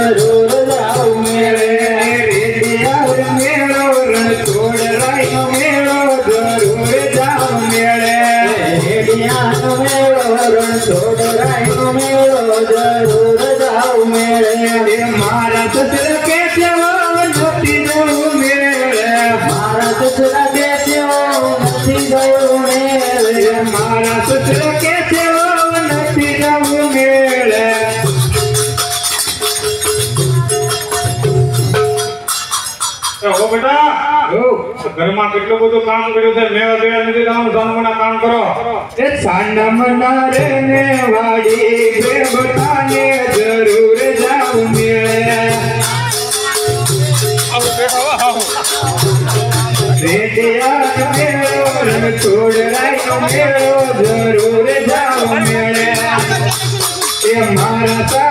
જરૂર જાઉં મેળે રેડિયા મેળો રણછોડ રાયનો મેળો જરૂર જાઉં મેળે રેડિયાનો મેળો રણછોડ રાયનો મેળો જરૂર જાઉં મેળે મારા સસરા કે નથી જવું મેળે મારા સસરા કે નથી જવું મેળે મારા સસરા કે નથી જવું મેળે હો બેટા ઘરમાં કેટલું બધું કામ કર્યું છે મેળા બેળા નથી જવાનું સાંજના કામ કરો એ સાંડમના રે ને વાડી બે બતાને જરૂર જાઉં મેળે રેડિયા મેળો રણછોડ રાયનો મેળો જરૂર જાઉં મેળે એ મારા